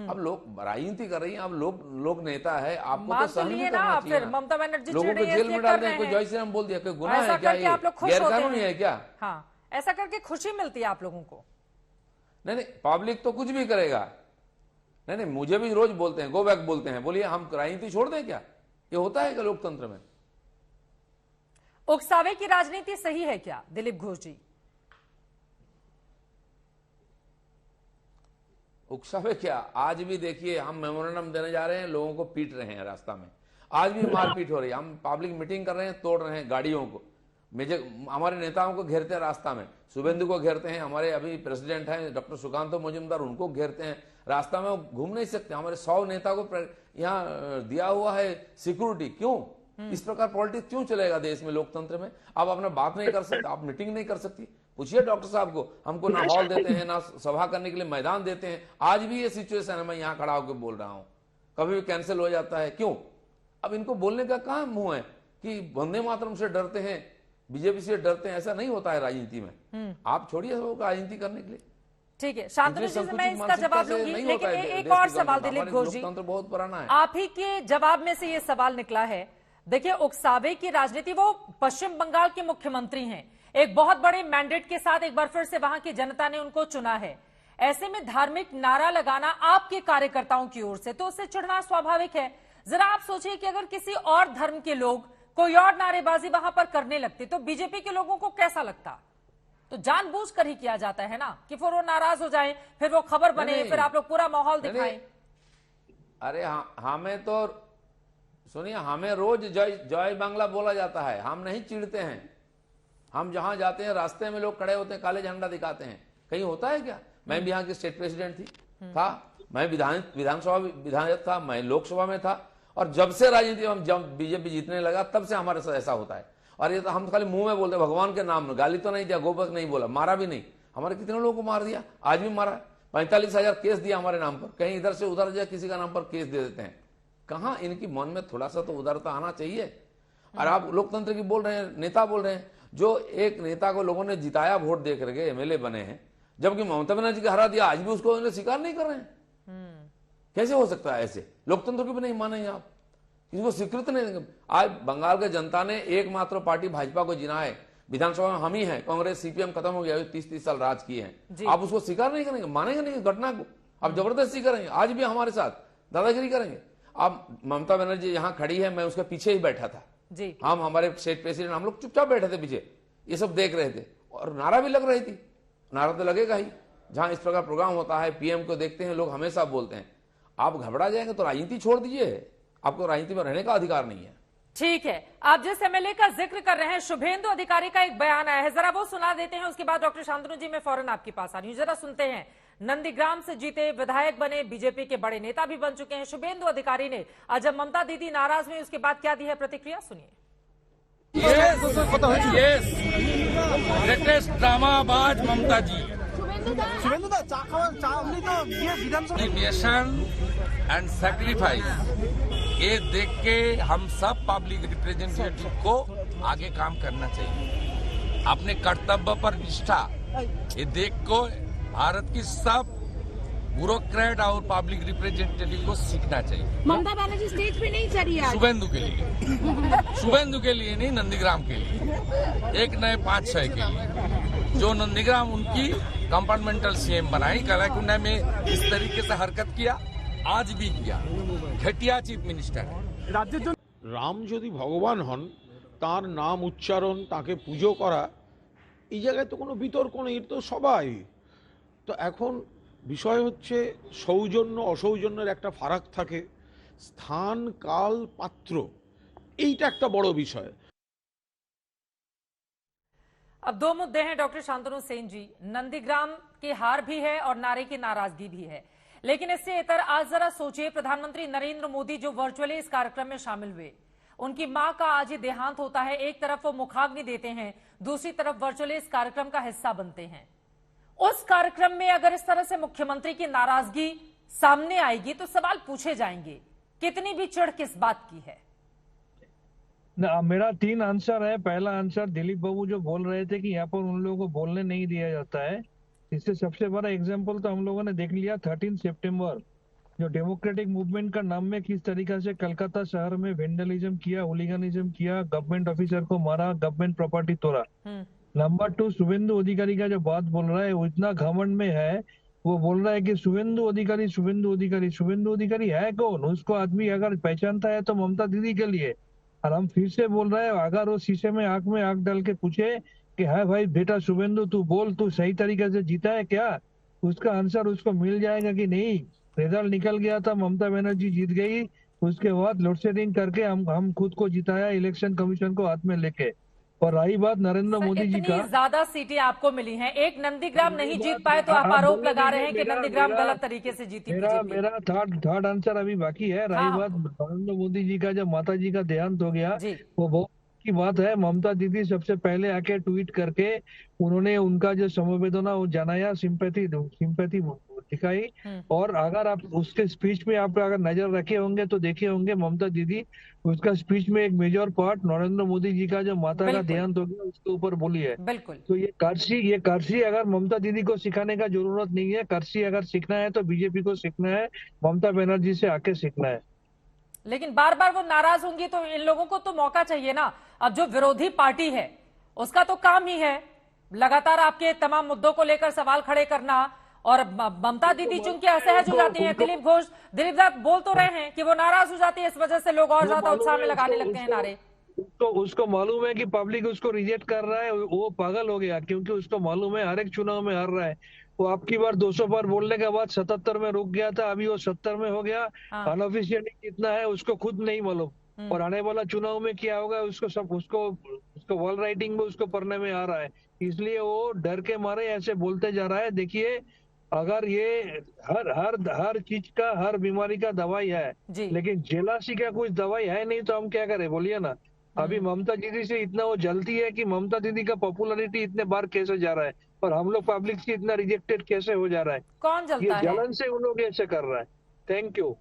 Speaker 9: अब लोग राजनीति कर रही हैं, अब लोग नेता है, आपको तो सहन भी करना चाहिए।
Speaker 1: ममता बनर्जी
Speaker 9: लोगों को जेल में डाल दें, कोई जय श्री राम बोल दिया, कोई गुनाह है क्या? ये गैरकानूनी है क्या?
Speaker 1: हाँ, ऐसा करके खुशी मिलती है आप लोगों को?
Speaker 9: नहीं, पब्लिक तो कुछ भी करेगा। नहीं, मुझे भी रोज बोलते हैं, गो बैक बोलते हैं। बोलिए, हम राजनीति छोड़ दें क्या? ये होता है क्या लोकतंत्र में?
Speaker 1: उकसावे की राजनीति सही है क्या, दिलीप घोष जी?
Speaker 9: उकसावे क्या, आज भी देखिए, हम मेमोरेंडम देने जा रहे हैं, लोगों को पीट रहे हैं रास्ता में। आज भी मारपीट हो रही है। हम पब्लिक मीटिंग कर रहे हैं, तोड़ रहे हैं गाड़ियों को, हमारे नेताओं को घेरते हैं रास्ता में। शुभेंदु को घेरते हैं, हमारे अभी प्रेसिडेंट हैं डॉक्टर सुकांतो मजूमदार, उनको घेरते हैं रास्ता में। वो घूम नहीं सकते। हमारे 100 नेता को यहाँ दिया हुआ है सिक्योरिटी। क्यों? इस प्रकार पॉलिटिक्स क्यों चलेगा देश में, लोकतंत्र में? आप अपना बात नहीं कर सकते, आप मीटिंग नहीं कर सकती। पूछिए डॉक्टर साहब को, हमको ना हॉल देते हैं, ना सभा करने के लिए मैदान देते हैं। आज भी ये सिचुएशन है, मैं यहाँ खड़ा होकर बोल रहा हूँ, कभी भी कैंसिल हो जाता है। क्यों? अब इनको बोलने का कहाँ मुंह है कि वंदे मातरम से डरते हैं, बीजेपी से डरते हैं? ऐसा नहीं होता है राजनीति में। आप छोड़िए राजनीति करने के लिए।
Speaker 1: ठीक है, शांतनु जी से मैं इसका जवाब लूंगी, लेकिन एक और सवाल दिलीप घोष जी,
Speaker 9: बहुत पुराना है।
Speaker 1: आप ही के जवाब में से ये सवाल निकला है। देखिए, उकसावे की राजनीति, वो पश्चिम बंगाल के मुख्यमंत्री हैं, एक बहुत बड़े मैंडेट के साथ एक बार फिर से वहां की जनता ने उनको चुना है। ऐसे में धार्मिक नारा लगाना आपके कार्यकर्ताओं की ओर से, तो उससे चिढ़ना स्वाभाविक है। जरा आप सोचिए कि अगर किसी और धर्म के लोग कोई और नारेबाजी वहां पर करने लगते तो बीजेपी के लोगों को कैसा लगता? तो जानबूझकर ही किया जाता है ना कि फिर वो नाराज हो जाए, फिर वो खबर बने, फिर आप लोग पूरा माहौल दिखाएं।
Speaker 9: अरे हमें तो सुनिए, हमें रोज जय बांग्ला बोला जाता है, हम नहीं चिढ़ते हैं। हम जहां जाते हैं रास्ते में लोग खड़े होते हैं, काले झंडा दिखाते हैं, कहीं होता है क्या? मैं भी यहाँ की स्टेट प्रेसिडेंट था, मैं विधानसभा विधायक था, मैं लोकसभा में था। और जब से राजनीति में जब बीजेपी जीतने लगा तब से हमारे साथ ऐसा होता है। और ये तो हम खाली मुंह में बोलते, भगवान के नाम में गाली तो नहीं दिया, गोबक नहीं बोला, मारा भी नहीं। हमारे कितने लोगों को मार दिया, आज भी मारा। 45,000 केस दिया हमारे नाम पर, कहीं इधर से उधर जाए किसी का नाम पर केस दे देते हैं। कहाँ इनकी मन में थोड़ा सा तो उदारता आना चाहिए। और आप लोकतंत्र की बोल रहे हैं, नेता बोल रहे हैं। जो एक नेता को लोगों ने जिताया वोट दे करके एमएलए बने हैं, जबकि ममता बनर्जी को हरा दिया, आज भी उसको स्वीकार नहीं कर रहे हैं। कैसे हो सकता है ऐसे? लोकतंत्र को भी नहीं मानेंगे आप, इसको स्वीकृत नहीं देंगे। आज बंगाल के जनता ने एकमात्र पार्टी भाजपा को जिना है, विधानसभा में हम ही हैं, कांग्रेस सीपीएम खत्म हो गया, 30-30 साल राज किए हैं। आप उसको स्वीकार नहीं करेंगे, मानेंगे नहीं घटना को, आप जबरदस्ती करेंगे। आज भी हमारे साथ दादागिरी करेंगे। अब ममता बनर्जी यहाँ खड़ी है, मैं उसके पीछे ही बैठा था जी। हम हमारे स्टेट प्रेसिडेंट, हम लोग चुपचाप बैठे थे पीछे, ये सब देख रहे थे और नारा भी लग रही थी। नारा तो लगेगा ही, जहां इस प्रकार प्रोग्राम होता है, पीएम को देखते हैं लोग, हमेशा बोलते हैं। आप घबरा जाएंगे तो राजनीति छोड़ दीजिए, आपको राजनीति में रहने का अधिकार नहीं है।
Speaker 1: ठीक है, आप जिस एमएलए का जिक्र कर रहे हैं, शुभेंदु अधिकारी का एक बयान आया है, जरा वो सुना देते हैं। उसके बाद डॉक्टर शांतनु जी मैं फौरन आपके पास आ रही हूं, जरा सुनते हैं। नंदीग्राम से जीते, विधायक बने, बीजेपी के बड़े नेता भी बन चुके हैं शुभेंदु अधिकारी ने। आज जब ममता दीदी नाराज हुई, उसके बाद क्या दी है प्रतिक्रिया, सुनिए।
Speaker 5: लेटेस्ट ड्रामाबाज Mamata ji, nation and sacrifice, ये देख के हम सब पब्लिक रिप्रेजेंटेटिव को आगे काम करना चाहिए। अपने कर्तव्य पर निष्ठा, ये देख को भारत की सब ब्यूरोक्रेट और पब्लिक रिप्रेजेंटेटिव को सीखना चाहिए।
Speaker 6: ममता बनर्जी स्टेज पे नहीं चढ़ी आज।
Speaker 5: शुभेंदु के लिए, शुभेंदु के लिए नहीं, नंदीग्राम के लिए, एक नए 5-6 के लिए। जो नंदीग्राम उनकी कंपार्टमेंटल सीएम बनाई, कलाकुंडा में इस तरीके से हरकत किया, आज भी किया। घटिया चीफ मिनिस्टर है।
Speaker 10: রাম যদি ভগবান হন তার নাম উচ্চারণ, তাকে পুজো করা, এই জায়গায় তো কোনো বিতর্ক নেই, তো সবাই। তো এখন বিষয় হচ্ছে সৌজন্য অসৌজন্যের একটা ফারাক থাকে, স্থান কাল পাত্র, এইটা একটা বড় বিষয়।
Speaker 1: अब दो मुद्दे हैं डॉक्टर शांतनु सेन जी। नंदीग्राम की हार भी है और नारे की नाराजगी भी है, लेकिन इससे इतर आज जरा सोचिए, प्रधानमंत्री नरेंद्र मोदी जो वर्चुअली इस कार्यक्रम में शामिल हुए, उनकी मां का आज ही देहांत होता है। एक तरफ वो मुखाग्नि देते हैं, दूसरी तरफ वर्चुअली इस कार्यक्रम का हिस्सा बनते हैं। उस कार्यक्रम में अगर इस तरह से मुख्यमंत्री की नाराजगी सामने आएगी तो सवाल पूछे जाएंगे, कितनी भी चिढ़ किस बात की है।
Speaker 8: मेरा 3 आंसर है। पहला आंसर, दिलीप बाबू जो बोल रहे थे कि यहाँ पर उन लोगों को बोलने नहीं दिया जाता है, इससे सबसे बड़ा एग्जाम्पल तो हम लोगों ने देख लिया 13 सितंबर, जो डेमोक्रेटिक मूवमेंट का नाम में किस तरीके से कलकत्ता शहर में वेंडलिज्म किया, हुलिगनिज्म किया, गवर्नमेंट ऑफिसर को मारा, गवर्नमेंट प्रॉपर्टी तोड़ा। नंबर 2, शुभेंदु अधिकारी का जो बात बोल रहा है वो इतना घमंड में है, वो बोल रहा है कि शुभेंदु अधिकारी शुभेंदु अधिकारी। शुभेंदु अधिकारी है कौन? उसको आदमी अगर पहचानता है तो ममता दीदी के लिए। और हम फिर से बोल रहे हैं, अगर वो शीशे में आंख डाल के पूछे कि है भाई बेटा शुभेंदु, तू बोल, तू सही तरीके से जीता है क्या, उसका आंसर उसको मिल जाएगा कि नहीं। रिजल्ट निकल गया था, ममता बनर्जी जीत गई, उसके बाद लोड शेडिंग करके हम खुद को जिताया इलेक्शन कमीशन को हाथ में लेके। और रही बात नरेंद्र मोदी जी का,
Speaker 1: ज्यादा सीटें आपको मिली हैं, एक नंदीग्राम नहीं जीत पाए तो आप आरोप लगा रहे हैं कि नंदीग्राम गलत तरीके से जीती।
Speaker 8: मेरा थर्ड आंसर अभी बाकी है। रही बात नरेंद्र मोदी जी का, जब माता जी का देहांत हो गया, वो बहुत की बात है। ममता दीदी सबसे पहले आके ट्वीट करके उन्होंने उनका जो समवेदना वो जनाया, सिंपैथी दिखाई। और अगर आप उसके स्पीच में आप अगर नजर रखे होंगे तो देखे होंगे ममता दीदी उसका स्पीच में एक मेजर पार्ट नरेंद्र मोदी जी का जो माता का देहांत हो गया उसके ऊपर बोली है।
Speaker 1: बिल्कुल।
Speaker 8: तो ये कर्सी अगर ममता दीदी को सिखाने का जरूरत नहीं है। कर्सी अगर सीखना है तो बीजेपी को सीखना है, ममता बनर्जी से आके सीखना है।
Speaker 1: लेकिन बार बार वो नाराज होंगी तो इन लोगों को तो मौका चाहिए ना। अब जो विरोधी पार्टी है उसका तो काम ही है लगातार आपके तमाम मुद्दों को लेकर सवाल खड़े करना, और ममता दीदी चूंकि असहज हो जाती हैं, दिलीप दा बोल तो रहे हैं कि वो नाराज हो जाती है, इस वजह से लोग और ज्यादा उत्साह में लगाने लगते हैं नारे।
Speaker 8: तो उसको मालूम है कि पब्लिक उसको रिजेक्ट कर रहा है, वो पागल हो गया, क्योंकि उसको मालूम है हर एक चुनाव में हार रहा है। वो आपकी बार 200 बार बोलने के बाद 77 में रुक गया था, अभी वो 70 में हो गया। अनऑफिशियली कितना है उसको खुद नहीं मालूम, और आने वाला चुनाव में क्या होगा उसको वॉल राइटिंग में उसको पढ़ने में आ रहा है, इसलिए वो डर के मारे ऐसे बोलते जा रहा है। देखिए, अगर ये हर चीज का, हर बीमारी का दवाई है, लेकिन जेलासी का कुछ दवाई है नहीं, तो हम क्या करें बोलिए ना। अभी ममता दीदी से इतना वो जलती है कि ममता दीदी का पॉपुलैरिटी इतने बार कैसे जा रहा है, और हम लोग पब्लिक से इतना रिजेक्टेड कैसे हो जा रहा है।
Speaker 1: कौन जलता है?
Speaker 8: जलन से उन लोग ऐसे कर रहा है। Thank you.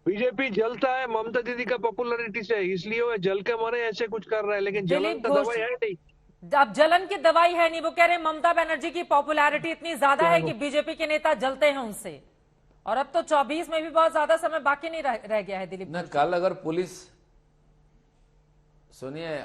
Speaker 8: बीजेपी जलता है ममता दीदी का पॉपुलैरिटी से, इसलिए वो जल के मारे ऐसे कुछ कर रहा है, लेकिन जलन का दवाई है नहीं।
Speaker 1: अब जलन की दवाई है नहीं, वो कह रहे हैं ममता बनर्जी की पॉपुलैरिटी इतनी ज्यादा है कि बीजेपी के नेता जलते हैं उनसे। और अब तो 24 में भी बहुत ज्यादा समय बाकी नहीं रह गया है दिलीप।
Speaker 9: कल अगर पुलिस, सुनिए,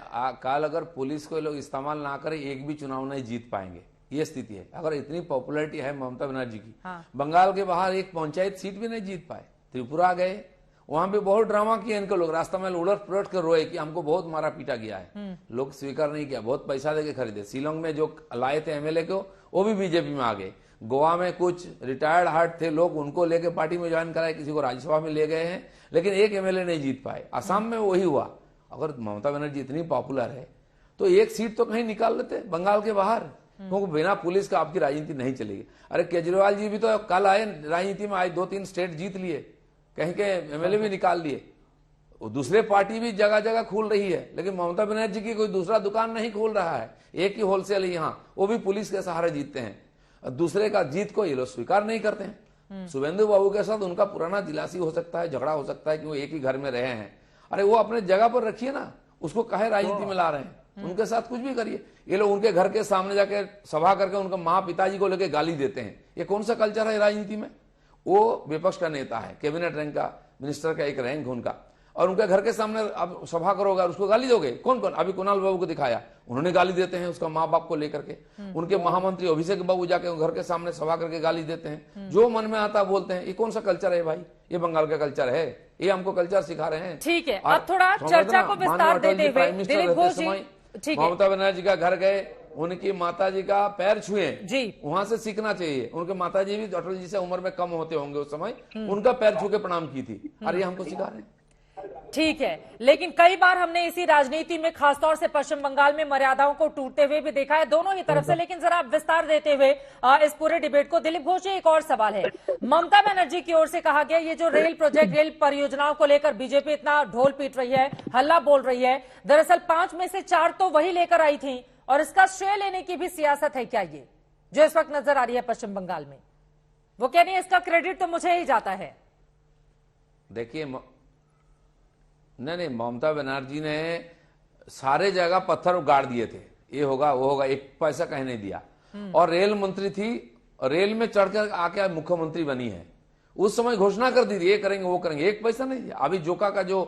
Speaker 9: कल अगर पुलिस को लोग इस्तेमाल ना करें एक भी चुनाव नहीं जीत पाएंगे, ये स्थिति है। अगर इतनी पॉपुलैरिटी है ममता बनर्जी की, बंगाल के बाहर एक पंचायत सीट भी नहीं जीत पाए, त्रिपुरा गए, वहां भी बहुत ड्रामा किया इनको लोग, रास्ता में उलट पुलट कर रोए कि हमको बहुत मारा पीटा गया है। लोग स्वीकार नहीं किया, बहुत पैसा देके खरीदे। शिलोंग में जो लाए थे एमएलए को, वो भी बीजेपी में आ गए। गोवा में कुछ रिटायर्ड हार्ट थे लोग, उनको लेके पार्टी में ज्वाइन कराए, किसी को राज्यसभा में ले गए हैं, लेकिन एक एमएलए नहीं जीत पाए। असम में वही हुआ। अगर ममता बनर्जी इतनी पॉपुलर है तो एक सीट तो कहीं निकाल लेते बंगाल के बाहर, क्योंकि बिना पुलिस का आपकी राजनीति नहीं चलेगी। अरे केजरीवाल जी भी तो कल आए राजनीति में, आए 2-3 स्टेट जीत लिए, कहीं के एमएलए भी निकाल लिए। दूसरे पार्टी भी जगह जगह खुल रही है, लेकिन ममता बनर्जी की कोई दूसरा दुकान नहीं खोल रहा है, एक ही होलसेल है यहाँ, वो भी पुलिस के सहारे जीतते हैं। दूसरे का जीत को ये लोग स्वीकार नहीं करते हैं। शुभेंदु बाबू के साथ उनका पुराना दिलासी हो सकता है, झगड़ा हो सकता है कि वो एक ही घर में रहे हैं। अरे वो अपने जगह पर रखिए ना, उसको काहे राजनीति में ला रहे हैं? उनके साथ कुछ भी करिए। ये लोग उनके घर के सामने जाके सभा करके उनका माँ पिताजी को लेके गाली देते हैं, ये कौन सा कल्चर है राजनीति में? वो विपक्ष का नेता है, कैबिनेट रैंक का, मिनिस्टर का एक रैंक उनका, और उनके घर के सामने अब सभा करोगे और उसको गाली दोगे? कौन कौन? अभी कुणाल बाबू को दिखाया, उन्होंने गाली देते हैं उसका माँ बाप को लेकर के। उनके महामंत्री अभिषेक बाबू जाके घर के सामने सभा करके गाली देते हैं, जो मन में आता बोलते हैं। ये कौन सा कल्चर है भाई? ये बंगाल का कल्चर है? ये हमको कल्चर सिखा रहे हैं।
Speaker 1: ठीक है, अब थोड़ा चर्चा को विस्तार देते हुए दिलीप घोष जी, ठीक है,
Speaker 9: ममता बनर्जी का घर गए, उनकी माताजी का पैर छुए
Speaker 1: जी,
Speaker 9: वहां से सीखना चाहिए। उनके माताजी भी अटल जी से उम्र में कम होते होंगे उस समय, उनका पैर छू के प्रणाम की थी, और ये हमको सिखा रहे हैं।
Speaker 1: ठीक है, लेकिन कई बार हमने इसी राजनीति में खासतौर से पश्चिम बंगाल में मर्यादाओं को टूटते हुए भी देखा है दोनों ही तरफ से। लेकिन जरा विस्तार देते हुए इस पूरे डिबेट को, दिलीप घोष जी एक और सवाल है। ममता बनर्जी की ओर से कहा गया ये जो रेल प्रोजेक्ट, रेल परियोजनाओं को लेकर बीजेपी इतना ढोल पीट रही है, हल्ला बोल रही है, दरअसल 5 में से 4 तो वही लेकर आई थी, और इसका श्रेय लेने की भी सियासत है क्या ये जो इस वक्त नजर आ रही है पश्चिम बंगाल में? वो कह रही है इसका क्रेडिट तो मुझे ही जाता है।
Speaker 9: देखिए नहीं, ममता बनर्जी ने सारे जगह पत्थर उगाड़ दिए थे, ये होगा वो होगा, एक पैसा कहीं नहीं दिया। और रेल मंत्री थी, रेल में चढ़कर आके मुख्यमंत्री बनी है, उस समय घोषणा कर दी थी ये करेंगे वो करेंगे, एक पैसा नहीं दिया। अभी जोका का जो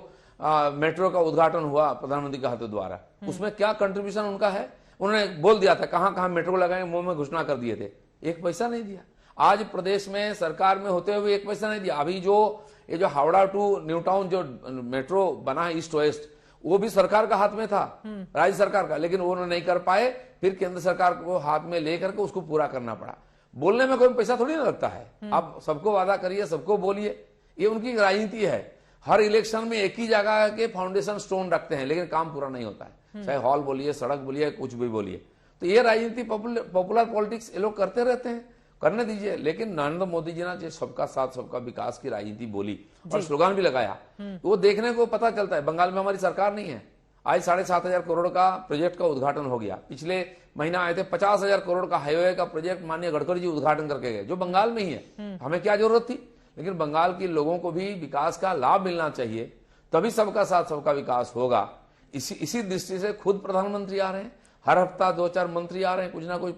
Speaker 9: मेट्रो का उद्घाटन हुआ प्रधानमंत्री के हाथों द्वारा, उसमें क्या कंट्रीब्यूशन उनका है, उन्होंने बोल दिया था कहां कहां मेट्रो लगाएंगे, मुंह में घोषणा कर दिए थे, एक पैसा नहीं दिया। आज प्रदेश में सरकार में होते हुए एक पैसा नहीं दिया। अभी जो ये जो हावड़ा टू न्यू टाउन जो मेट्रो बना है ईस्ट वेस्ट, वो भी सरकार का हाथ में था, राज्य सरकार का, लेकिन वो नहीं कर पाए, फिर केंद्र सरकार को हाथ में लेकर के उसको पूरा करना पड़ा। बोलने में कोई पैसा थोड़ी ना लगता है, आप सबको वादा करिए, सबको बोलिए, ये उनकी राजनीति है। हर इलेक्शन में एक ही जगह के फाउंडेशन स्टोन रखते हैं, लेकिन काम पूरा नहीं होता है, चाहे हॉल बोलिए, सड़क बोलिए, कुछ भी बोलिए। तो ये राजनीति पॉपुलर पॉलिटिक्स ये लोग करते रहते हैं, करने दीजिए। लेकिन नरेंद्र मोदी जी ने सबका साथ सबका विकास की राजनीति बोली और स्लोगन भी लगाया, वो देखने को पता चलता है। बंगाल में हमारी सरकार नहीं है, आज 7,500 करोड़ का प्रोजेक्ट का उद्घाटन हो गया। पिछले महीना आए थे 50,000 करोड़ का हाईवे का प्रोजेक्ट माननीय गडकरी जी उद्घाटन करके गए, जो बंगाल में ही है। हमें क्या जरूरत थी? लेकिन बंगाल के लोगों को भी विकास का लाभ मिलना चाहिए, तभी सबका साथ सबका विकास होगा। इसी दृष्टि से खुद प्रधानमंत्री आ रहे हैं, हर हफ्ता 2-4 मंत्री आ रहे हैं, कुछ ना कुछ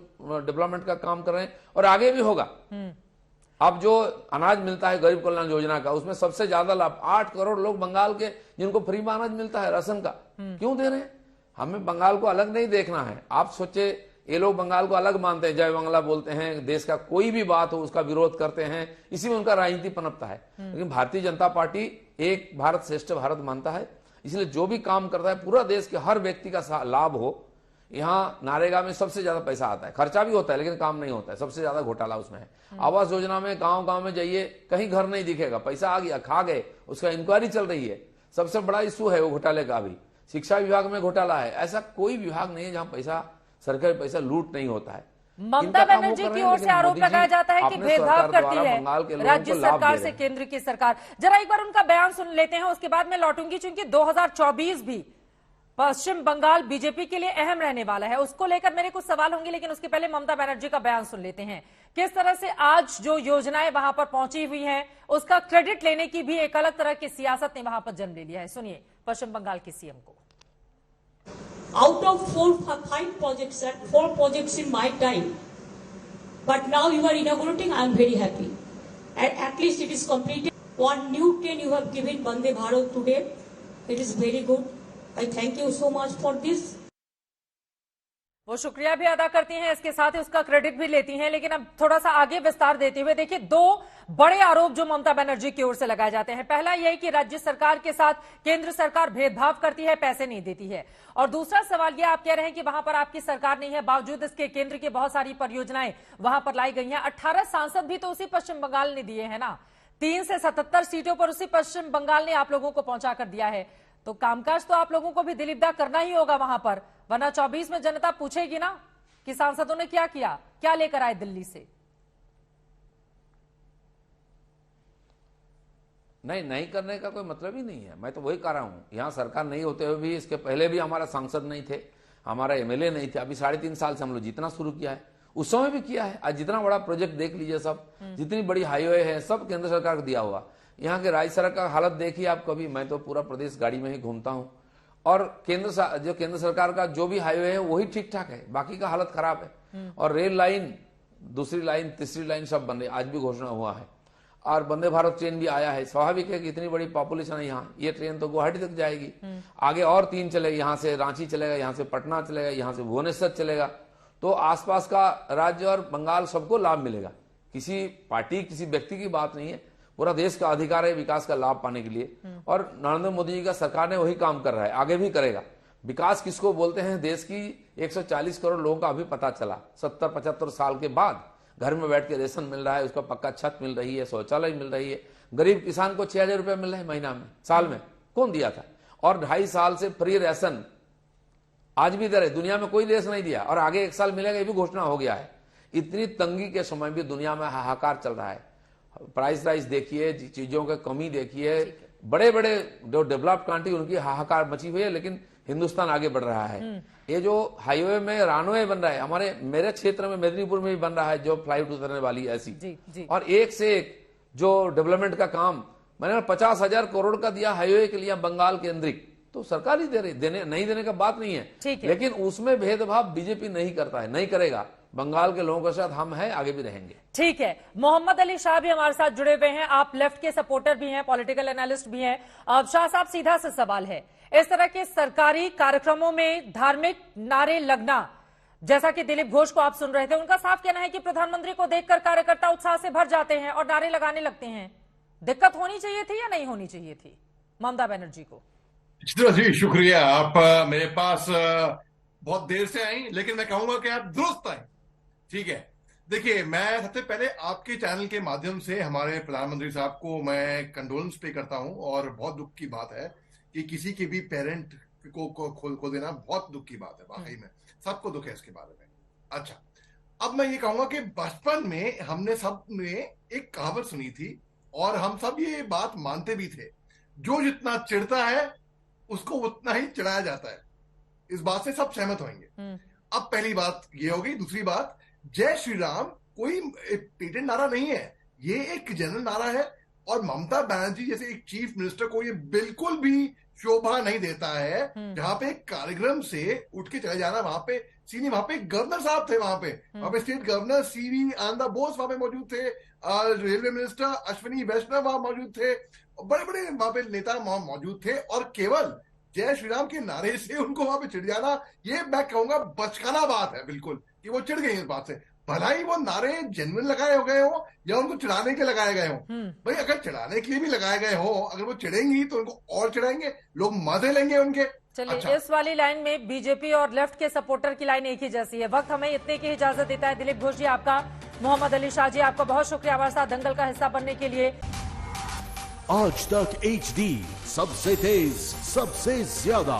Speaker 9: डेवलपमेंट का काम कर रहे हैं, और आगे भी होगा। अब जो अनाज मिलता है गरीब कल्याण योजना का, उसमें सबसे ज्यादा लाभ 8 करोड़ लोग बंगाल के जिनको फ्री में अनाज मिलता है राशन का, क्यों दे रहे हैं? हमें बंगाल को अलग नहीं देखना है। आप सोचे, ये लोग बंगाल को अलग मानते हैं, जय बांग्ला बोलते हैं, देश का कोई भी बात हो उसका विरोध करते हैं, इसी में उनका राजनीति पनपता है। लेकिन भारतीय जनता पार्टी एक भारत श्रेष्ठ भारत मानता है, इसलिए जो भी काम करता है पूरा देश के हर व्यक्ति का लाभ हो। यहाँ नारेगा में सबसे ज्यादा पैसा आता है, खर्चा भी होता है लेकिन काम नहीं होता है, सबसे ज्यादा घोटाला उसमें है। आवास योजना में गांव गांव में जाइए, कहीं घर नहीं दिखेगा, पैसा आ गया, खा गए, उसका इंक्वायरी चल रही है, सबसे बड़ा इशू है वो घोटाले का। भी शिक्षा विभाग में घोटाला है, ऐसा कोई विभाग नहीं है जहां पैसा, सरकारी पैसा लूट नहीं होता है।
Speaker 1: ममता बनर्जी की ओर से आरोप लगाया जाता है कि भेदभाव करती है राज्य सरकार से केंद्र की सरकार। जरा एक बार उनका बयान सुन लेते हैं, उसके बाद मैं लौटूंगी, चूंकि 2024 भी पश्चिम बंगाल बीजेपी के लिए अहम रहने वाला है, उसको लेकर मेरे कुछ सवाल होंगे, लेकिन उसके पहले ममता बनर्जी का बयान सुन लेते हैं। किस तरह से आज जो योजनाएं वहां पर पहुंची हुई हैं, उसका क्रेडिट लेने की भी एक अलग तरह की सियासत ने वहां पर जन्म ले लिया है। सुनिए पश्चिम बंगाल के सीएम को।
Speaker 4: Out of 4-5 projects, sir, 4 projects in my time, but now you are inaugurating, I am very happy. At least it is completed. One new train you have given Vande Bharat today, it is very good. I thank you so much for this.
Speaker 1: वो शुक्रिया भी अदा करती हैं, इसके साथ ही उसका क्रेडिट भी लेती हैं। लेकिन अब थोड़ा सा आगे विस्तार देते हुए देखिए, 2 बड़े आरोप जो ममता बनर्जी की ओर से लगाए जाते हैं। पहला यह कि राज्य सरकार के साथ केंद्र सरकार भेदभाव करती है, पैसे नहीं देती है। और दूसरा सवाल यह, आप कह रहे हैं कि वहां पर आपकी सरकार नहीं है, बावजूद इसके केंद्र की बहुत सारी परियोजनाएं वहां पर लाई गई हैं। 18 सांसद भी तो उसी पश्चिम बंगाल ने दिए हैं ना, 3 से 77 सीटों पर उसी पश्चिम बंगाल ने आप लोगों को पहुंचा कर दिया है। तो कामकाज तो आप लोगों को भी दिलीपदा करना ही होगा वहां पर, वरना 24 में जनता पूछेगी ना कि सांसदों ने क्या किया, क्या लेकर आए दिल्ली से।
Speaker 9: नहीं करने का कोई मतलब ही नहीं है। मैं तो वही कह रहा हूं, यहां सरकार नहीं होते हुए भी, इसके पहले भी हमारा सांसद नहीं थे, हमारा एमएलए नहीं थे। अभी 3.5 साल से हम लोग जितना शुरू किया है उस समय भी किया है। आज जितना बड़ा प्रोजेक्ट देख लीजिए, सब जितनी बड़ी हाईवे है सब केंद्र सरकार को दिया हुआ। यहाँ के राज्य सरकार का हालत देखिए आप कभी, मैं तो पूरा प्रदेश गाड़ी में ही घूमता हूँ, और केंद्र सरकार का जो भी हाईवे है वही ठीक ठाक है, बाकी का हालत खराब है। और रेल लाइन, दूसरी लाइन, तीसरी लाइन सब बन रही, आज भी घोषणा हुआ है। और वंदे भारत ट्रेन भी आया है। स्वाभाविक है कि इतनी बड़ी पॉपुलेशन है यहाँ, ये ट्रेन तो गुवाहाटी तक जाएगी, आगे और 3 चलेगी, यहाँ से रांची चलेगा, यहाँ से पटना चलेगा, यहाँ से भुवनेश्वर चलेगा। तो आसपास का राज्य और बंगाल सबको लाभ मिलेगा। किसी पार्टी किसी व्यक्ति की बात नहीं है, पूरा देश का अधिकार है विकास का लाभ पाने के लिए, और नरेंद्र मोदी जी का सरकार ने वही काम कर रहा है, आगे भी करेगा। विकास किसको बोलते हैं, देश की 140 करोड़ लोगों का अभी पता चला। 70-75 साल के बाद घर में बैठ के रेशन मिल रहा है, उसका पक्का छत मिल रही है, शौचालय मिल रही है, गरीब किसान को 6,000 रुपए मिल रहे हैं महीना में, साल में, कौन दिया था? और 2.5 साल से फ्री राशन आज भी दे रहे, दुनिया में कोई देश नहीं दिया, और आगे 1 साल मिलेगा, ये भी घोषणा हो गया है। इतनी तंगी के समय भी दुनिया में हाहाकार चल रहा है। प्राइस राइस देखिए, चीजों की कमी देखिए, बड़े बड़े जो डेवलप्ड कंट्री उनकी हाहाकार मची हुई है, लेकिन हिंदुस्तान आगे बढ़ रहा है। ये जो हाईवे में रनवे बन रहा है, हमारे मेरे क्षेत्र में मेदिनीपुर में भी बन रहा है, जो फ्लाइट उतरने वाली है ऐसी, और एक से एक जो डेवलपमेंट का काम, मैंने 50,000 करोड़ का दिया हाईवे के लिए बंगाल केंद्रिक, तो सरकार ही दे रही, देने नहीं देने का बात नहीं है, लेकिन उसमें भेदभाव बीजेपी नहीं करता है, नहीं करेगा। बंगाल के लोगों के साथ हम हैं, आगे भी रहेंगे।
Speaker 1: ठीक है, मोहम्मद अली शाह भी हमारे साथ जुड़े हुए हैं, आप लेफ्ट के सपोर्टर भी हैं, पॉलिटिकल एनालिस्ट भी हैं। शाह साहब, सीधा सा सवाल है, इस तरह के सरकारी कार्यक्रमों में धार्मिक नारे लगना, जैसा कि दिलीप घोष को आप सुन रहे थे, उनका साफ कहना है कि प्रधानमंत्री को देखकर कार्यकर्ता उत्साह से भर जाते हैं और नारे लगाने लगते हैं। दिक्कत होनी चाहिए थी या नहीं होनी चाहिए थी ममता बनर्जी को?
Speaker 11: जी शुक्रिया, आप मेरे पास बहुत देर से आई, लेकिन मैं कहूंगा कि आप दुरुस्त आए। ठीक है, देखिए, मैं सबसे पहले आपके चैनल के माध्यम से हमारे प्रधानमंत्री साहब को मैं कंडोलेंस पे करता हूं, और बहुत दुख की बात है कि किसी के भी पेरेंट को खोल देना बहुत दुख की बात है, वाकई में सबको दुख है इसके बारे में। अच्छा, अब मैं ये कहूंगा कि बचपन में हमने सब ने एक कहावत सुनी थी, और हम सब ये बात मानते भी थे, जो जितना चिढ़ता है उसको उतना ही चिढ़ाया जाता है। इस बात से सब सहमत होंगे। अब पहली बात ये हो गई। दूसरी बात, जय श्री राम कोई पेटेंट नारा नहीं है, ये एक जनरल नारा है, और ममता बनर्जी जैसे एक चीफ मिनिस्टर को ये बिल्कुल भी शोभा नहीं देता है। जहां पे कार्यक्रम से उठ के चले जाना, वहां पे सीनी, वहां पे गवर्नर साहब थे, वहां पे स्टेट गवर्नर सीवी आनंद बोस वहां पे मौजूद थे, रेलवे मिनिस्टर अश्विनी वैष्णव वहां मौजूद थे, बड़े बड़े वहां पे नेता वहां मौजूद थे, और केवल जय श्री राम के नारे से उनको वहां पे चिढ़ जाना, ये मैं कहूंगा बचकाना बात है बिल्कुल, कि वो चिढ़ गई इस बात से। भला ही वो नारे जेन्युइन लगाए हो गए हो या उनको चिढ़ाने के लगाए गए हो। भाई अगर चिढ़ाने के लिए भी लगाए गए हो, अगर वो चिढ़ेंगी तो उनको और चिढ़ाएंगे, लोग मजे लेंगे उनके।
Speaker 1: चलिए,
Speaker 11: अच्छा।
Speaker 1: इस वाली लाइन में बीजेपी और लेफ्ट के सपोर्टर की लाइन एक ही जैसी है। वक्त हमें इतने की इजाजत देता है। दिलीप घोष जी आपका, मोहम्मद अली शाह जी आपका बहुत शुक्रिया हमारे साथ दंगल का हिस्सा बनने के लिए।
Speaker 12: आज तक HD, सबसे तेज, सबसे ज्यादा।